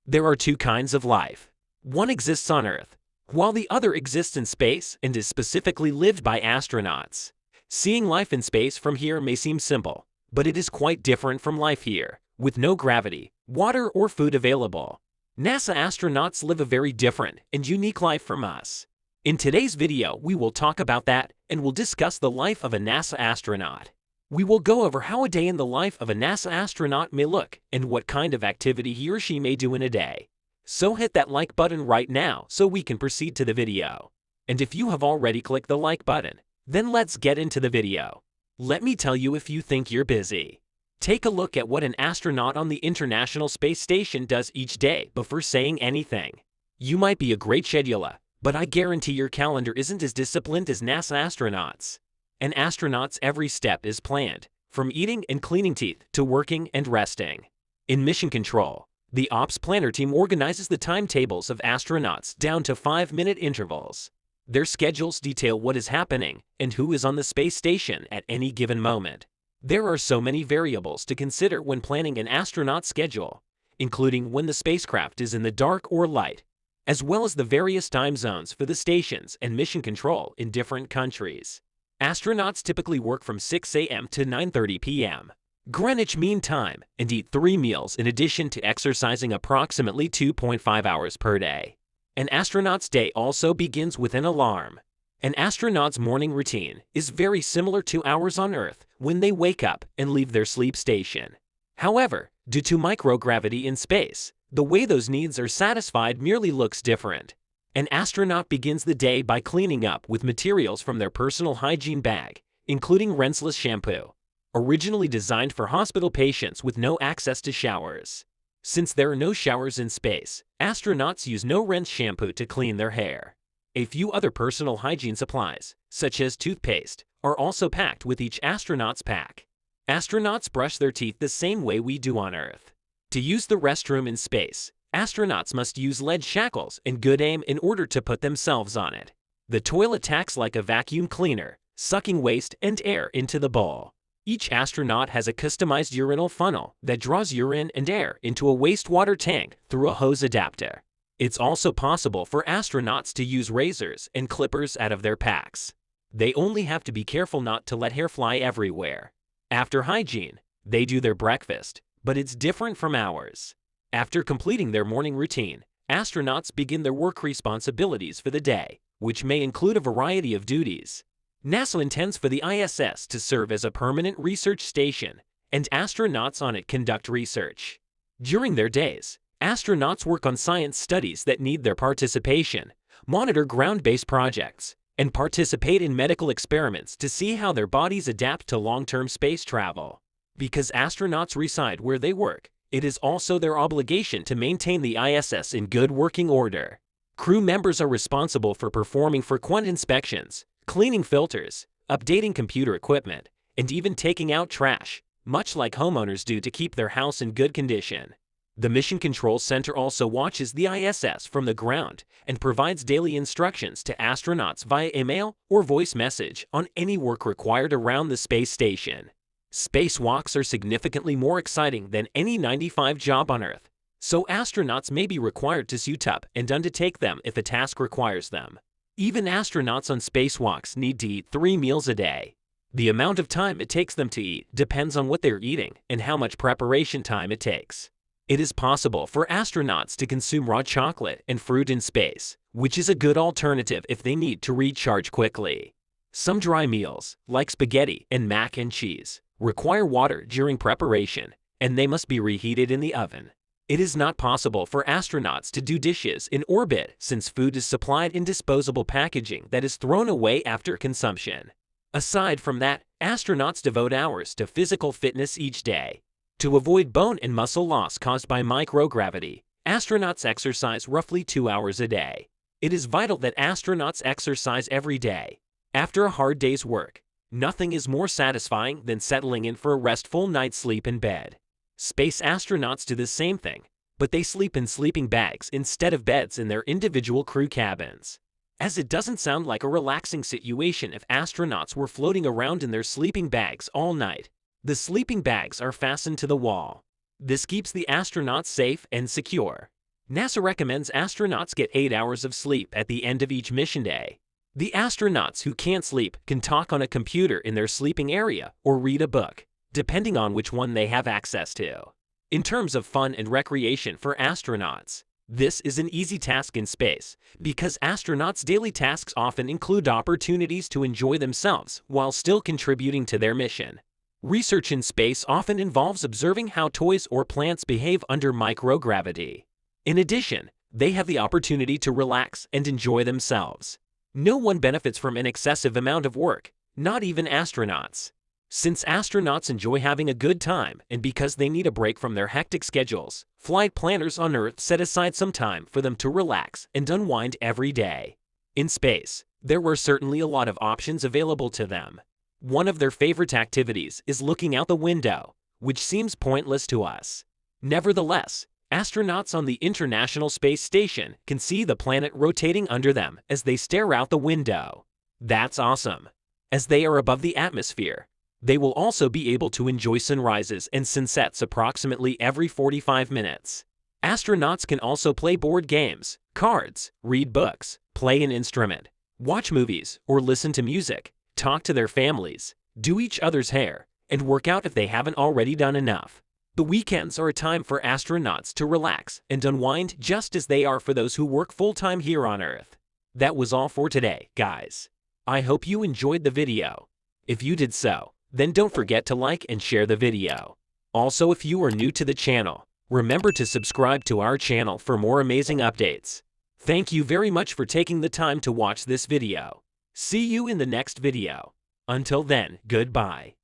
There are two kinds of life. One exists on Earth, while the other exists in space and is specifically lived by astronauts. Seeing life in space from here may seem simple, but it is quite different from life here, with no gravity, water, or food available. NASA astronauts live a very different and unique life from us. In today's video, we will talk about that and we'll discuss the life of a NASA astronaut. We will go over how a day in the life of a NASA astronaut may look and what kind of activity he or she may do in a day. So hit that like button right now so we can proceed to the video. And if you have already clicked the like button, then let's get into the video. Let me tell you if you think you're busy. Take a look at what an astronaut on the International Space Station does each day before saying anything. You might be a great scheduler, but I guarantee your calendar isn't as disciplined as NASA astronauts. An astronaut's every step is planned, from eating and cleaning teeth to working and resting. In mission control, the ops planner team organizes the timetables of astronauts down to 5-minute intervals. Their schedules detail what is happening and who is on the space station at any given moment. There are so many variables to consider when planning an astronaut schedule, including when the spacecraft is in the dark or light, as well as the various time zones for the stations and mission control in different countries. Astronauts typically work from 6 a.m. to 9:30 p.m. Greenwich Mean Time and eat 3 meals in addition to exercising approximately 2.5 hours per day. An astronaut's day also begins with an alarm. An astronaut's morning routine is very similar to ours on Earth when they wake up and leave their sleep station. However, due to microgravity in space, the way those needs are satisfied merely looks different. An astronaut begins the day by cleaning up with materials from their personal hygiene bag, including rinseless shampoo, originally designed for hospital patients with no access to showers. Since there are no showers in space, astronauts use no-rinse shampoo to clean their hair. A few other personal hygiene supplies, such as toothpaste, are also packed with each astronaut's pack. Astronauts brush their teeth the same way we do on Earth. To use the restroom in space, astronauts must use lead shackles and good aim in order to put themselves on it. The toilet acts like a vacuum cleaner, sucking waste and air into the bowl. Each astronaut has a customized urinal funnel that draws urine and air into a wastewater tank through a hose adapter. It's also possible for astronauts to use razors and clippers out of their packs. They only have to be careful not to let hair fly everywhere. After hygiene, they do their breakfast, but it's different from ours. After completing their morning routine, astronauts begin their work responsibilities for the day, which may include a variety of duties. NASA intends for the ISS to serve as a permanent research station, and astronauts on it conduct research. During their days, astronauts work on science studies that need their participation, monitor ground-based projects, and participate in medical experiments to see how their bodies adapt to long-term space travel. Because astronauts reside where they work, it is also their obligation to maintain the ISS in good working order. Crew members are responsible for performing frequent inspections, cleaning filters, updating computer equipment, and even taking out trash, much like homeowners do to keep their house in good condition. The Mission Control Center also watches the ISS from the ground and provides daily instructions to astronauts via email or voice message on any work required around the space station. Spacewalks are significantly more exciting than any 9-to-5 job on Earth, so astronauts may be required to suit up and undertake them if a task requires them. Even astronauts on spacewalks need to eat 3 meals a day. The amount of time it takes them to eat depends on what they're eating and how much preparation time it takes. It is possible for astronauts to consume raw chocolate and fruit in space, which is a good alternative if they need to recharge quickly. Some dry meals, like spaghetti and mac and cheese, require water during preparation, and they must be reheated in the oven. It is not possible for astronauts to do dishes in orbit since food is supplied in disposable packaging that is thrown away after consumption. Aside from that, astronauts devote hours to physical fitness each day. To avoid bone and muscle loss caused by microgravity, astronauts exercise roughly 2 hours a day. It is vital that astronauts exercise every day. After a hard day's work, nothing is more satisfying than settling in for a restful night's sleep in bed. Space astronauts do the same thing, but they sleep in sleeping bags instead of beds in their individual crew cabins. As it doesn't sound like a relaxing situation if astronauts were floating around in their sleeping bags all night. The sleeping bags are fastened to the wall. This keeps the astronauts safe and secure. NASA recommends astronauts get 8 hours of sleep at the end of each mission day. The astronauts who can't sleep can talk on a computer in their sleeping area or read a book, depending on which one they have access to. In terms of fun and recreation for astronauts, this is an easy task in space because astronauts' daily tasks often include opportunities to enjoy themselves while still contributing to their mission. Research in space often involves observing how toys or plants behave under microgravity. In addition, they have the opportunity to relax and enjoy themselves. No one benefits from an excessive amount of work, not even astronauts. Since astronauts enjoy having a good time and because they need a break from their hectic schedules, flight planners on Earth set aside some time for them to relax and unwind every day. In space, there were certainly a lot of options available to them. One of their favorite activities is looking out the window, which seems pointless to us. Nevertheless, astronauts on the International Space Station can see the planet rotating under them as they stare out the window. That's awesome! As they are above the atmosphere, they will also be able to enjoy sunrises and sunsets approximately every 45 minutes. Astronauts can also play board games, cards, read books, play an instrument, watch movies or listen to music, talk to their families, do each other's hair, and work out if they haven't already done enough. The weekends are a time for astronauts to relax and unwind just as they are for those who work full-time here on Earth. That was all for today, guys. I hope you enjoyed the video. If you did so, then don't forget to like and share the video. Also, if you are new to the channel, remember to subscribe to our channel for more amazing updates. Thank you very much for taking the time to watch this video. See you in the next video. Until then, goodbye.